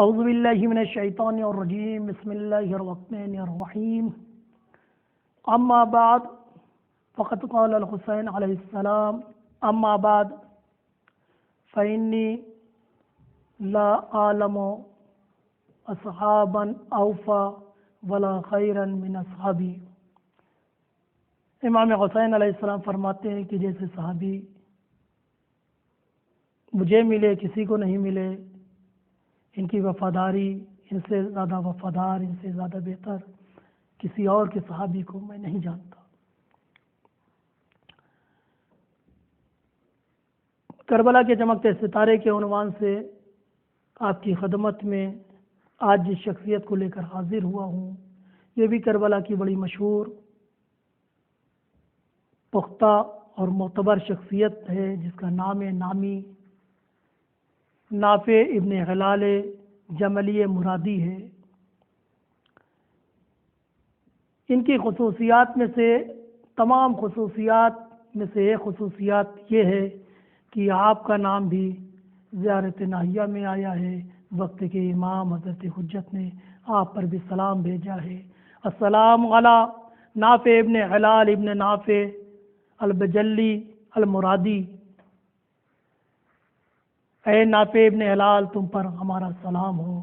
اعوذ باللہ من الشیطان الرجیم بسم اللہ الرحمن الرحیم اما بعد فقد قال الحسین علیہ السلام اما بعد فإنی لا أعلم اصحابا اوفا ولا خیرا من اصحابی۔ امام حسین علیہ السلام فرماتے ہیں کہ جیسے صحابی مجھے ملے کسی کو نہیں ملے، ان کی وفاداری ان سے زیادہ وفادار، ان سے زیادہ بہتر کسی اور کے صحابی کو میں نہیں جانتا۔ کربلا کے چمکتے ستارے کے عنوان سے آپ کی خدمت میں آج جس شخصیت کو لے کر حاضر ہوا ہوں، یہ بھی کربلا کی بڑی مشہور، پختہ اور معتبر شخصیت ہے، جس کا نام نامی نافع ابن ہلال جملی مرادی ہے۔ ان کی خصوصیات میں سے، تمام خصوصیات میں سے ایک خصوصیات یہ ہے کہ آپ کا نام بھی زیارت ناہیہ میں آیا ہے۔ وقت کے امام حضرت حجت نے آپ پر بھی سلام بھیجا ہے، السلام علی نافع ابن ہلال ابن نافع البجلی المرادی، اے نافع ابن ہلال تم پر ہمارا سلام ہو۔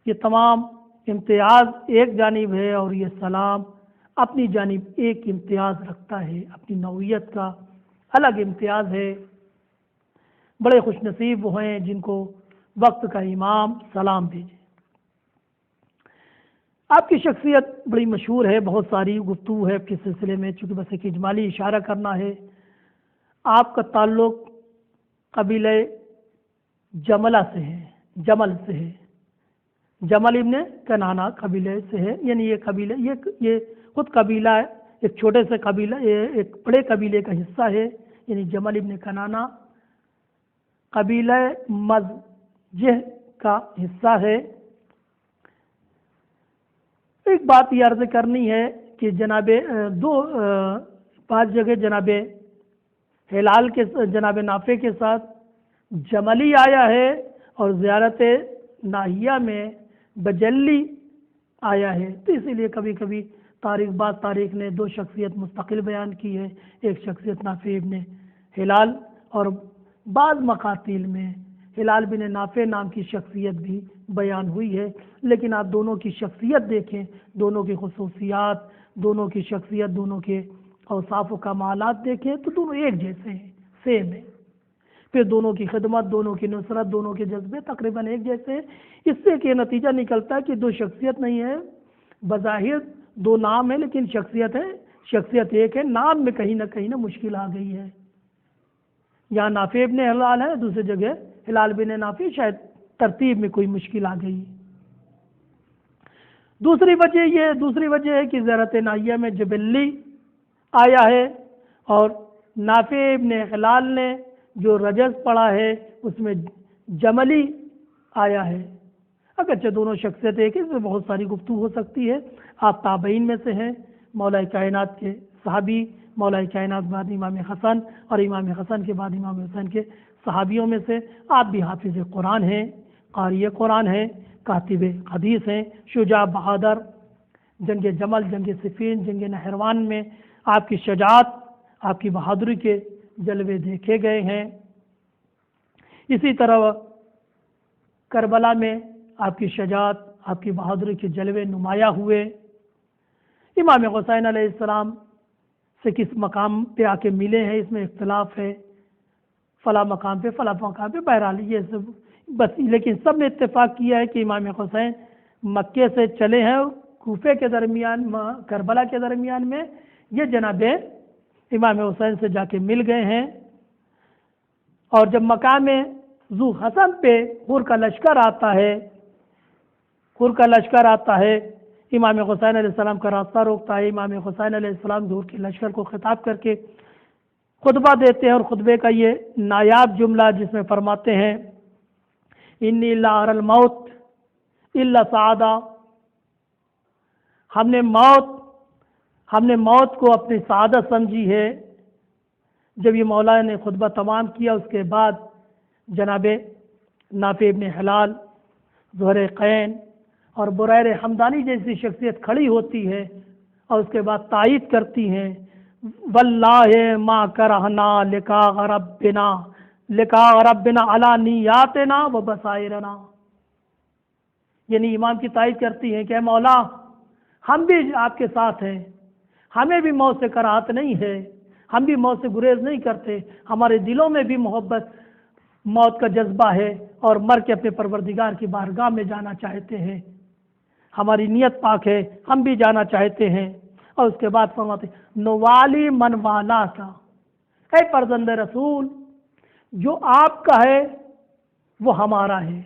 یہ تمام امتیاز ایک جانب ہے اور یہ سلام اپنی جانب ایک امتیاز رکھتا ہے، اپنی نوعیت کا الگ امتیاز ہے۔ بڑے خوش نصیب وہ ہیں جن کو وقت کا امام سلام بھیجے۔ آپ کی شخصیت بڑی مشہور ہے، بہت ساری گفتگو ہے آپ کے سلسلے میں، چونکہ بس ایک اجمالی اشارہ کرنا ہے۔ آپ کا تعلق قبیلہ جملہ سے ہے، جمل سے ہے، جمل ابن کنانہ قبیلے سے ہے، یعنی یہ قبیلہ یہ خود قبیلہ ہے، ایک چھوٹے سے قبیلہ، ایک بڑے قبیلے کا حصہ ہے، یعنی جمل ابن کنانہ قبیلہ مزجہ کا حصہ ہے۔ ایک بات یہ عرض کرنی ہے کہ پانچ جگہ جناب ہلال کے جناب نافع کے ساتھ جملی آیا ہے اور زیارت ناہیہ میں بجلی آیا ہے، تو اسی لیے کبھی کبھی بعض تاریخ نے دو شخصیت مستقل بیان کی ہے، ایک شخصیت نافع ابن ہلال، اور بعض مقاتل میں ہلال بن نافع نام کی شخصیت بھی بیان ہوئی ہے۔ لیکن آپ دونوں کی شخصیت دیکھیں، دونوں کی خصوصیات، دونوں کی شخصیت، دونوں کے اوصاف و کمالات دیکھیں تو دونوں ایک جیسے ہیں، سیم ہیں۔ پھر دونوں کی خدمت، دونوں کی نصرت، دونوں کے جذبے تقریباً ایک جیسے ہیں۔ اس سے یہ نتیجہ نکلتا ہے کہ دو شخصیت نہیں ہے، بظاہر دو نام ہیں لیکن شخصیت ایک ہے۔ نام میں کہیں نہ مشکل آ گئی ہے، یہاں نافع ابن ہلال ہے، دوسری جگہ ہلال بن نافع، شاید ترتیب میں کوئی مشکل آ گئی۔ دوسری وجہ ہے کہ زیارت ناہیہ میں جبلی آیا ہے اور نافع ابن ہلال نے جو رجز پڑھا ہے اس میں جملی آیا ہے۔ اگرچہ دونوں شخصیت ایک، اس میں بہت ساری گفتگو ہو سکتی ہے۔ آپ تابعین میں سے ہیں، مولا کائنات کے صحابی، مولا کائنات بعد امام حسن اور امام حسن کے بعد امام حسین کے صحابیوں میں سے آپ بھی حافظ قرآن ہیں، قاری قرآن ہیں، کاتب حدیث ہیں، شجاع بہادر، جنگ جمل، جنگ صفین، جنگ نہروان میں آپ کی شجاعت، آپ کی بہادری کے جلوے دیکھے گئے ہیں۔ اسی طرح کربلا میں آپ کی شجاعت، آپ کی بہادری کے جلوے نمایاں ہوئے۔ امام حسین علیہ السلام سے کس مقام پہ آ کے ملے ہیں اس میں اختلاف ہے، فلاں مقام پہ بہرحال یہ سب بس، لیکن سب نے اتفاق کیا ہے کہ امام حسین مکے سے چلے ہیں، کوفے کے درمیان، کربلا کے درمیان میں یہ جناب امام حسین سے جا کے مل گئے ہیں۔ اور جب مقام ذو حسن پہ خور کا لشکر آتا ہے، امام حسین علیہ السلام کا راستہ روکتا ہے، امام حسین علیہ السلام دور کے لشکر کو خطاب کر کے خطبہ دیتے ہیں، اور خطبے کا یہ نایاب جملہ جس میں فرماتے ہیں انی لا اری الموت الا سعادہ، ہم نے موت کو اپنی سعادت سمجھی ہے۔ جب یہ مولا نے خطبہ تمام کیا، اس کے بعد جناب نافع ابن ہلال ظہر قین اور بریر حمدانی جیسی شخصیت کھڑی ہوتی ہے اور اس کے بعد تائید کرتی ہیں، واللہ ما کرہنا لقاء ربنا علی نیاتنا و بصائرنا، یعنی امام کی تائید کرتی ہیں کہ اے مولا ہم بھی آپ کے ساتھ ہیں، ہمیں بھی موت سے کراہت نہیں ہے، ہم بھی موت سے گریز نہیں کرتے، ہمارے دلوں میں بھی محبت موت کا جذبہ ہے اور مر کے اپنے پروردگار کی بارگاہ میں جانا چاہتے ہیں، ہماری نیت پاک ہے، ہم بھی جانا چاہتے ہیں۔ اور اس کے بعد فرماتے نوالی من والا کا، اے فرزند رسول جو آپ کا ہے وہ ہمارا ہے،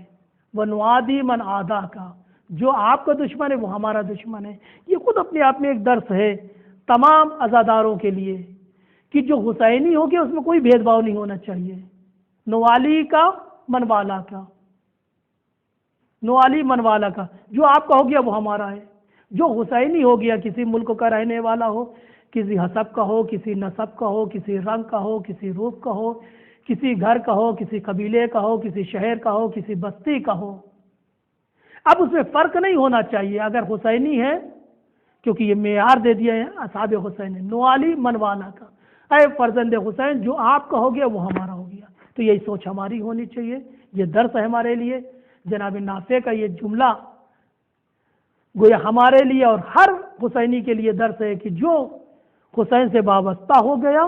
ونوادی من آدا کا، جو آپ کا دشمن ہے وہ ہمارا دشمن ہے۔ یہ خود اپنے آپ میں ایک درس ہے تمام عزاداروں کے لیے کہ جو حسینی ہو گیا اس میں کوئی بھید بھاؤ نہیں ہونا چاہیے، نوالی کا من والا کا، نوالی من والا کا، جو آپ کا ہو گیا وہ ہمارا ہے، جو حسینی ہو گیا کسی ملک کا رہنے والا ہو، کسی حسب کا ہو، کسی نسب کا ہو، کسی رنگ کا ہو، کسی روپ کا ہو، کسی گھر کا ہو، کسی قبیلے کا ہو، کسی شہر کا ہو، کسی بستی کا ہو، اب اس میں فرق نہیں ہونا چاہیے اگر حسینی ہے، کیونکہ یہ معیار دے دیا ہے اصحاب حسین نوالی من والا کا، اے فرزند حسین جو آپ کا ہو گیا وہ ہمارا ہو گیا۔ تو یہی سوچ ہماری ہونی چاہیے، یہ درس ہے ہمارے لیے۔ جناب نافع کا یہ جملہ گویا ہمارے لیے اور ہر حسینی کے لیے درس ہے کہ جو حسین سے وابستہ ہو گیا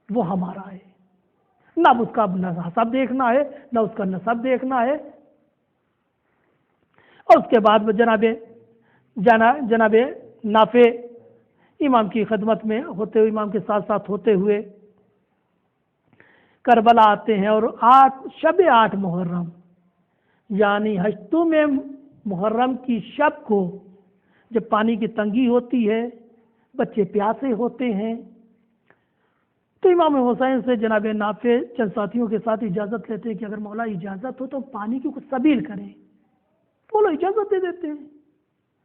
وہ ہمارا ہے، نہ اس کا حسب دیکھنا ہے نہ اس کا نسب دیکھنا ہے۔ اور اس کے بعد جناب نافع امام کی خدمت میں ہوتے ہوئے، امام کے ساتھ ساتھ ہوتے ہوئے کربلا آتے ہیں، اور شب 8 محرم یعنی ہشتم محرم کی شب کو جب پانی کی تنگی ہوتی ہے، بچے پیاسے ہوتے ہیں، تو امام حسین سے جناب نافع چند ساتھیوں کے ساتھ اجازت لیتے ہیں کہ اگر مولا اجازت ہو تو پانی کی کچھ سبیل کریں۔ مولا اجازت دے دیتے ہیں،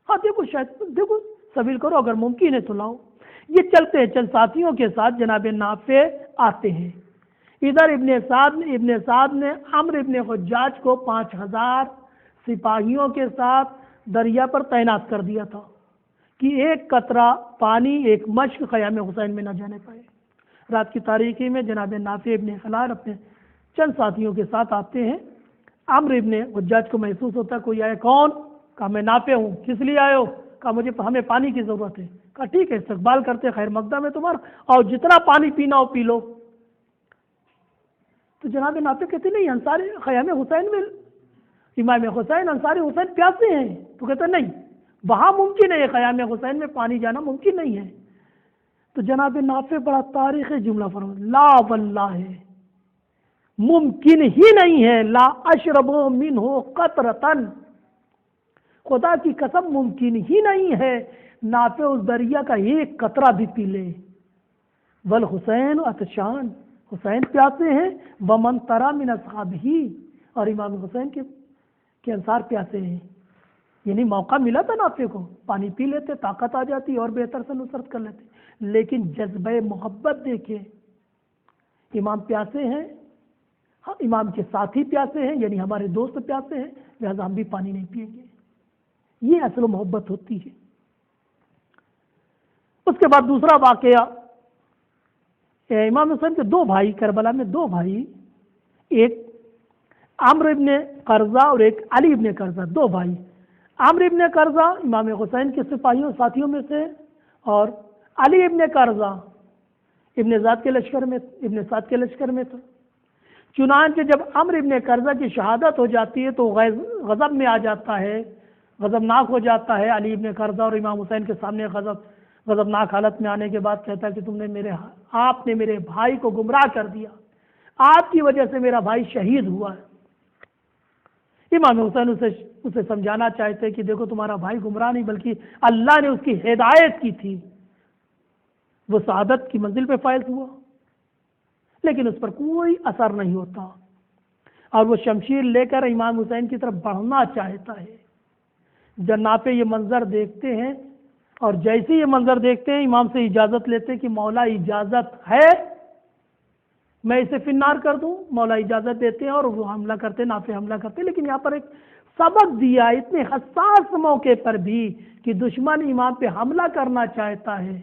ہاں دیکھو سبیل کرو، اگر ممکن ہے تو لاؤ۔ یہ چلتے ہیں، چند ساتھیوں کے ساتھ جناب نافع آتے ہیں۔ ادھر ابن سعد نے عمرو ابن حجاج کو 5000 سپاہیوں کے ساتھ دریا پر تعینات کر دیا تھا کہ ایک قطرہ پانی، ایک مشق خیام حسین میں نہ جانے پائے۔ رات کی تاریکی میں جناب نافع ابن خلال اپنے چند ساتھیوں کے ساتھ آتے ہیں۔ عمرو ابن حجاج کو محسوس ہوتا ہے کوئی آئے، کون؟ کہا میں نافع ہوں۔ کس لیے آئے ہو؟ کہا ہمیں پانی کی ضرورت ہے۔ کہا ٹھیک ہے، استقبال کرتے، خیر مقدم ہے تمہارا، اور جتنا پانی پینا ہو پی لو۔ تو جناب نافع کہتے نہیں، انصاری خیام حسین میں امام حسین انصاری حسین پیاسے ہیں۔ تو کہتے نہیں، وہاں ممکن ہے، خیام حسین میں پانی جانا ممکن نہیں ہے۔ تو جناب نافع بڑا تاریخی جملہ فرمایا، لا واللہ ممکن ہی نہیں ہے، لا اشرب منہ قطرتن، خدا کی قسم ممکن ہی نہیں ہے نافع اس دریا کا ایک قطرہ بھی پی لے۔ والحسین عطشان، حسین پیاسے ہیں، ومن ترى من اصحابہ، اور امام حسین کے انصار پیاسے ہیں۔ یعنی موقع ملا تھا نافع کو، پانی پی لیتے، طاقت آ جاتی اور بہتر سے نصرت کر لیتے، لیکن جذبہ محبت دیکھے، امام پیاسے ہیں، ہاں امام کے ساتھی پیاسے ہیں، یعنی ہمارے دوست پیاسے ہیں، لہذا ہم بھی پانی نہیں پئیں گے۔ یہ اصل محبت ہوتی ہے۔ اس کے بعد دوسرا واقعہ، امام حسین کے 2 بھائی، کربلا میں 2 بھائی، ایک عمرو ابن قرظہ اور ایک علی ابن قرظہ، 2 بھائی۔ عمرو ابن قرظہ امام حسین کے سپاہیوں ساتھیوں میں سے، اور علی ابن قرظہ ابن سعد کے لشکر میں تھا۔ چنانچہ جب عمرو ابن قرظہ کی شہادت ہو جاتی ہے تو غضب میں آ جاتا ہے، غضبناک ہو جاتا ہے۔ علی ابن قرظہ اور امام حسین کے سامنے غضبناک حالت میں آنے کے بعد کہتا ہے کہ آپ نے میرے بھائی کو گمراہ کر دیا، آپ کی وجہ سے میرا بھائی شہید ہوا ہے۔ امام حسین اسے سمجھانا چاہتے کہ دیکھو تمہارا بھائی گمراہ نہیں بلکہ اللہ نے اس کی ہدایت کی تھی، وہ سعادت کی منزل پہ فائز ہوا، لیکن اس پر کوئی اثر نہیں ہوتا، اور وہ شمشیر لے کر امام حسین کی طرف بڑھنا چاہتا ہے۔ جب نافع یہ منظر دیکھتے ہیں، اور جیسے یہ منظر دیکھتے ہیں امام سے اجازت لیتے کہ مولا اجازت ہے، میں اسے فنار کر دوں، مولا اجازت دیتے ہیں اور وہ حملہ کرتے، نافع حملہ کرتے. لیکن یہاں پر ایک سبق دیا اتنے حساس موقع پر بھی کہ دشمن امام پہ حملہ کرنا چاہتا ہے،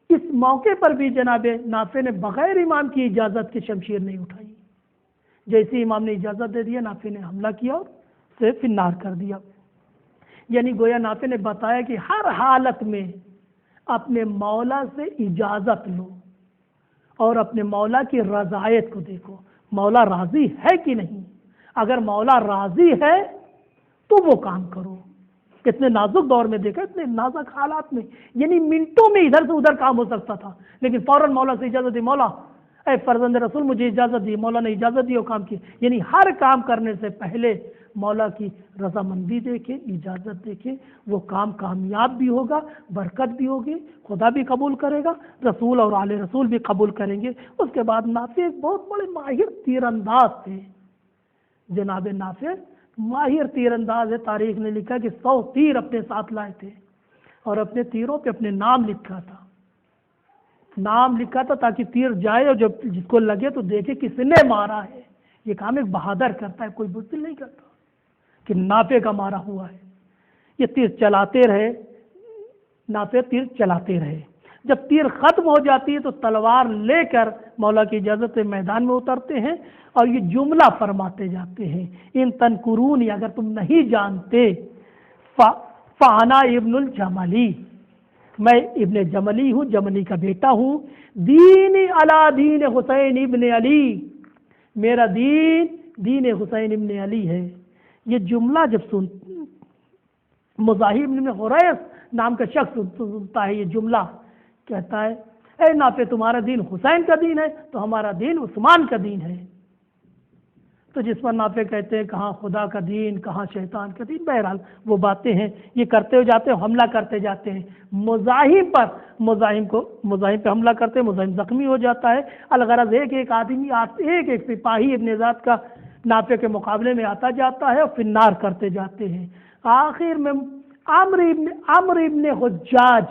اس موقع پر بھی جناب نافع نے بغیر امام کی اجازت کے شمشیر نہیں اٹھائی. جیسے امام نے اجازت دے دیا، نافع نے حملہ کیا اور اسے فنار کر دیا. یعنی گویا نافع نے بتایا کہ ہر حالت میں اپنے مولا سے اجازت لو اور اپنے مولا کی رضایت کو دیکھو، مولا راضی ہے کہ نہیں. اگر مولا راضی ہے تو وہ کام کرو. اتنے نازک دور میں دیکھا، اتنے نازک حالات میں، یعنی منٹوں میں ادھر سے ادھر کام ہو سکتا تھا، لیکن فوراً مولا سے اجازت دی، مولا اے فرزند رسول مجھے اجازت دی. مولا نے اجازت دی اور کام کی. یعنی ہر کام کرنے سے پہلے مولا کی رضامندی دیکھے، اجازت دیکھے، وہ کام کامیاب بھی ہوگا، برکت بھی ہوگی، خدا بھی قبول کرے گا، رسول اور آل رسول بھی قبول کریں گے. اس کے بعد نافع ایک بہت بڑے ماہر تیر انداز تھے. جناب نافع ماہر تیر انداز ہے. تاریخ نے لکھا کہ 100 تیر اپنے ساتھ لائے تھے اور اپنے تیروں پہ اپنے نام لکھا تھا. نام لکھا تھا تاکہ تیر جائے اور جب جس کو لگے تو دیکھے کس نے مارا ہے. یہ کام ایک بہادر کرتا ہے، کوئی بزدل نہیں کرتا کہ نافع کا مارا ہوا ہے. یہ تیر چلاتے رہے، نافع تیر چلاتے رہے. جب تیر ختم ہو جاتی ہے تو تلوار لے کر مولا کی اجازت سے میدان میں اترتے ہیں اور یہ جملہ فرماتے جاتے ہیں، ان تنکرونی، اگر تم نہیں جانتے، فانا ابن الجملی، میں ابن جملی ہوں، جملی کا بیٹا ہوں. دینی علی دین حسین ابن علی، میرا دین دین حسین ابن علی ہے. یہ جملہ جب مزاحم ابن حریث نام کا شخص سنتا ہے، یہ جملہ کہتا ہے اے نافع تمہارا دین حسین کا دین ہے تو ہمارا دین عثمان کا دین ہے. تو جس پر نافع کہتے ہیں کہاں خدا کا دین، کہاں شیطان کا دین. بہرحال وہ باتیں ہیں، یہ کرتے ہوئے جاتے ہیں، حملہ کرتے جاتے ہیں مزاحم پر. مزاحم پہ حملہ کرتے ہیں، مزاحم زخمی ہو جاتا ہے. الغرض ایک آدمی، ایک سپاہی ابن ذات کا نافع کے مقابلے میں آتا جاتا ہے اور فنار کرتے جاتے ہیں. آخر میں عمرو ابن حجاج،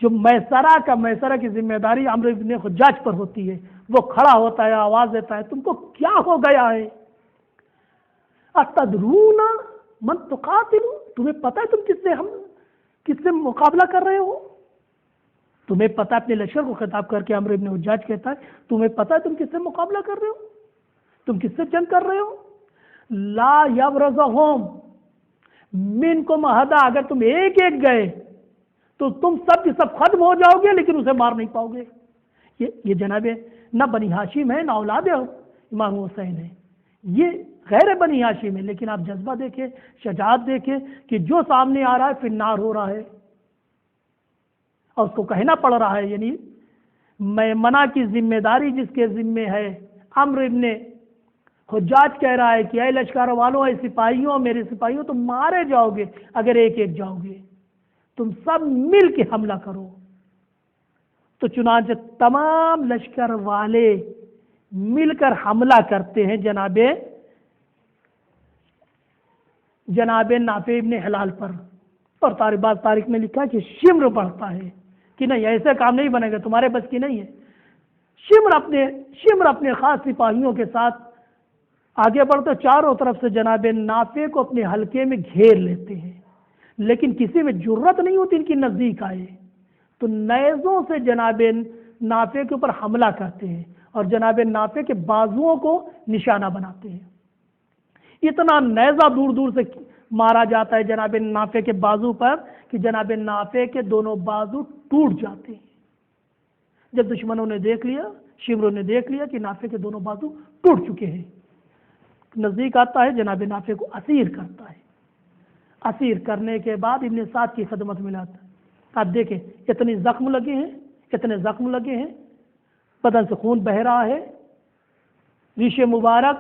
جو میسرہ کی ذمہ داری عمرو ابن حجاج پر ہوتی ہے، وہ کھڑا ہوتا ہے، آواز دیتا ہے تم کو کیا ہو گیا ہے؟ اتدرون من تقاتل، تمہیں پتہ ہے تم کس سے مقابلہ کر رہے ہو؟ تمہیں پتہ ہے، اپنے لشکر کو خطاب کر کے عمرو ابن حجاج کہتا ہے تمہیں پتہ ہے تم کس سے مقابلہ کر رہے ہو؟ تم کس سے جنگ کر رہے ہو؟ لا یبرزہم منکم احدا، اگر تم ایک ایک گئے تو تم سب کے سب ختم ہو جاؤ گے لیکن اسے مار نہیں پاؤ گے. یہ جناب نہ بنی ہاشم ہے نہ اولاد امام حسین ہے، یہ غیر بنی ہاشم ہے. لیکن آپ جذبہ دیکھیں، شجاعت دیکھیں کہ جو سامنے آ رہا ہے فنار ہو رہا ہے اور اس کو کہنا پڑ رہا ہے. یعنی میمنہ کی ذمہ داری جس کے ذمے ہے، عمرو ابن حجاج کہہ رہا ہے کہ اے لشکر والوں، اے سپاہیوں، میرے سپاہیوں، تم مارے جاؤ گے اگر ایک ایک جاؤ گے، تم سب مل کے حملہ کرو. تو چنانچہ تمام لشکر والے مل کر حملہ کرتے ہیں جناب نافع ابن ہلال پر. اور تاریخ میں لکھا ہے کہ شمر بڑھتا ہے کہ نہیں ایسے کام نہیں بنے گا، تمہارے بس کی نہیں ہے. شمر اپنے خاص سپاہیوں کے ساتھ آگے بڑھتے چاروں طرف سے جناب نافع کو اپنے حلقے میں گھیر لیتے ہیں، لیکن کسی میں جرت نہیں ہوتی ان کی نزدیک آئے. تو نیزوں سے جناب نافع کے اوپر حملہ کرتے ہیں اور جناب نافع کے بازوؤں کو نشانہ بناتے ہیں. اتنا نیزہ دور دور سے مارا جاتا ہے جناب نافع کے بازو پر کہ جناب نافع کے دونوں بازو ٹوٹ جاتے ہیں. جب دشمنوں نے دیکھ لیا، شمروں نے دیکھ لیا کہ نافع کے دونوں بازو ٹوٹ چکے ہیں، نزدیک آتا ہے جناب نافع کو اسیر کرتا ہے. اسیر کرنے کے بعد ابن سعد کی خدمت میں لاتا ہے. آپ دیکھیں اتنے زخم لگے ہیں، بدن سے خون بہہ رہا ہے، ریش مبارک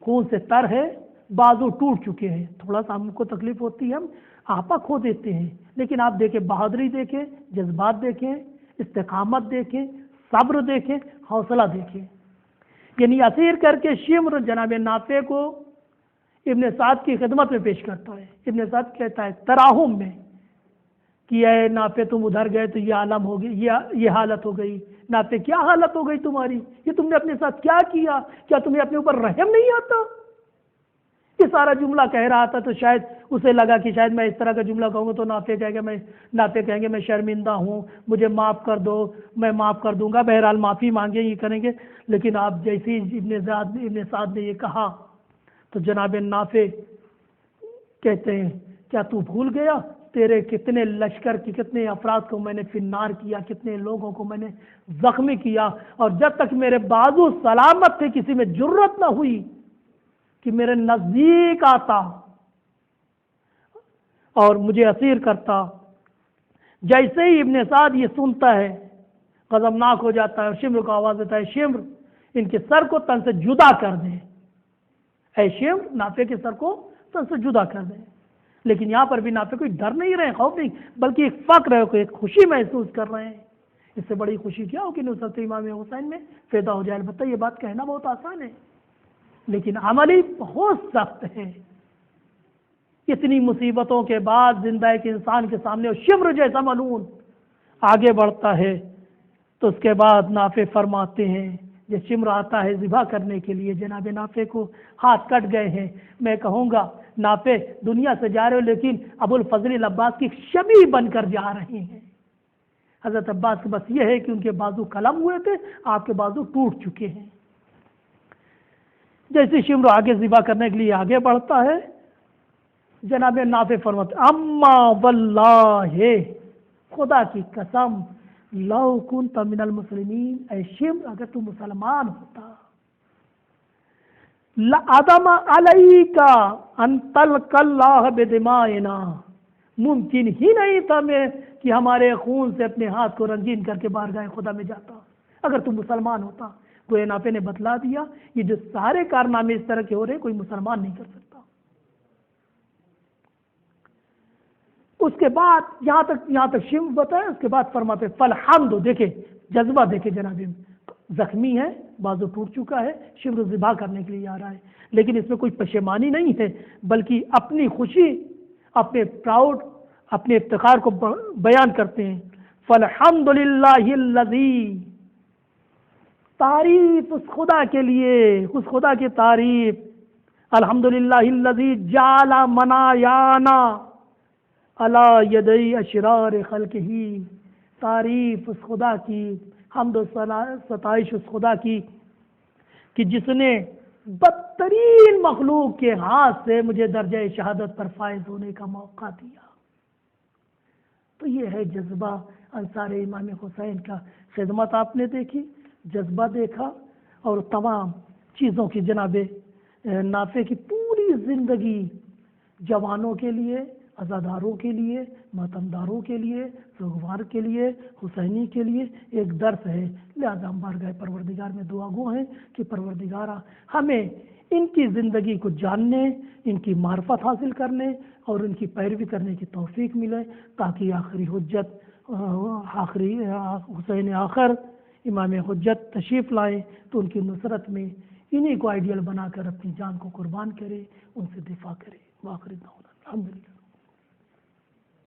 خون سے تر ہے، بازو ٹوٹ چکے ہیں. تھوڑا سا ہم کو تکلیف ہوتی ہے، ہم آپا کھو دیتے ہیں، لیکن آپ دیکھیں بہادری دیکھیں، جذبات دیکھیں، استقامت دیکھیں، صبر دیکھیں، حوصلہ دیکھیں. یعنی اسیر کر کے شمر جناب نافع کو ابن سعد کی خدمت میں پیش کرتا ہے. ابن سعد کہتا ہے تراہم میں کہ اے نافع تم ادھر گئے تو یہ عالم ہو گئی، یہ حالت ہو گئی، نافع کیا حالت ہو گئی تمہاری، یہ تم نے اپنے ساتھ کیا کیا، کیا تمہیں اپنے اوپر رحم نہیں آتا؟ یہ سارا جملہ کہہ رہا تھا تو شاید اسے لگا کہ شاید میں اس طرح کا جملہ کہوں گا تو نافع کہیں گے میں شرمندہ ہوں، مجھے معاف کر دو، میں معاف کر دوں گا، بہرحال معافی مانگے یہ کریں گے۔ لیکن آپ جیسے ہی ابن سعد نے یہ کہا تو جناب نافع کہتے ہیں کیا تو بھول گیا تیرے کتنے لشکر کی کتنے افراد کو میں نے فنار کیا، کتنے لوگوں کو میں نے زخمی کیا، اور جب تک میرے بازو سلامت تھے کسی میں جرت نہ ہوئی کہ میرے نزدیک آتا اور مجھے اسیر کرتا۔ جیسے ہی ابن سعد یہ سنتا ہے غضبناک ہو جاتا ہے اور شمر کو آواز دیتا ہے شمر ان کے سر کو تن سے جدا کر دے، اے شمر نافع کے سر کو تن سے جدا کر دے۔ لیکن یہاں پر بھی نافع کوئی ڈر نہیں رہے، خوف نہیں، بلکہ ایک فخر ہے، ایک خوشی محسوس کر رہے ہیں۔ اس سے بڑی خوشی کیا ہو کہ نصرت امام حسین میں پیدا ہو جائے۔ البتہ یہ بات کہنا بہت آسان ہے لیکن عملی بہت سخت ہے۔ اتنی مصیبتوں کے بعد زندہ ایک انسان کے سامنے اور شمر جیسا ملعون آگے بڑھتا ہے تو اس کے بعد نافع فرماتے ہیں جب شمر آتا ہے ذبح کرنے کے لیے، جناب نافع کو ہاتھ کٹ گئے ہیں، میں کہوں گا نافع دنیا سے جا رہے ہو لیکن ابو الفضل عباس کی شبیہ بن کر جا رہے ہیں۔ حضرت عباس کے بس یہ ہے کہ ان کے بازو قلم ہوئے تھے، آپ کے بازو ٹوٹ چکے ہیں۔ جیسے شمر آگے ذبح کرنے کے لیے آگے بڑھتا ہے جناب نافع فرماتے اما واللہ خدا کی قسم لو کنت من المسلمین، اے شمر اگر تو مسلمان ہوتا لعظم علیک ان تلقى اللہ بدمائنا، ممکن ہی نہیں تھا میں کہ ہمارے خون سے اپنے ہاتھ کو رنجین کر کے بارگاہ خدا میں جاتا اگر تو مسلمان ہوتا۔ گویا نافع نے بتلا دیا یہ جو سارے کارنامے اس طرح کے ہو رہے کوئی مسلمان نہیں کر سکتا۔ اس کے بعد یہاں تک شمر بتایا، اس کے بعد فرماتے فالحمد، دیکھیں جذبہ دیکھیں جناب، زخمی ہے، بازو ٹوٹ چکا ہے، شمر ذبح کرنے کے لیے آ رہا ہے، لیکن اس میں کوئی پشیمانی نہیں ہے بلکہ اپنی خوشی، اپنے پراؤڈ، اپنے افتخار کو بیان کرتے ہیں۔ فالحمد للہ الذی، تعریف اس خدا کے لیے، اس خدا کی تعریف، الحمدللہ الذی جعل منایانا علی یدی اشرار خلقہ، تعریف اس خدا کی، حمد و ستائش اس خدا کی کہ جس نے بدترین مخلوق کے ہاتھ سے مجھے درجہ شہادت پر فائز ہونے کا موقع دیا۔ تو یہ ہے جذبہ انصار امام حسین کا۔ خدمت آپ نے دیکھی، جذبہ دیکھا، اور تمام چیزوں کی جناب نافع کی پوری زندگی جوانوں کے لیے، عزاداروں کے لیے، ماتمداروں کے لیے، سوگوار کے لیے، حسینی کے لیے ایک درس ہے۔ لہذا ہم بارگاہ پروردگار میں دعا گو ہیں کہ پروردگارہ ہمیں ان کی زندگی کو جاننے، ان کی معرفت حاصل کرنے اور ان کی پیروی کرنے کی توفیق ملے، تاکہ آخری حجت، آخری حسین آخر امام حجت تشریف لائے تو ان کی نصرت میں انہی کو آئیڈیل بنا کر اپنی جان کو قربان کرے، ان سے دفاع کرے۔ وآخر دعوانا الحمدللہ۔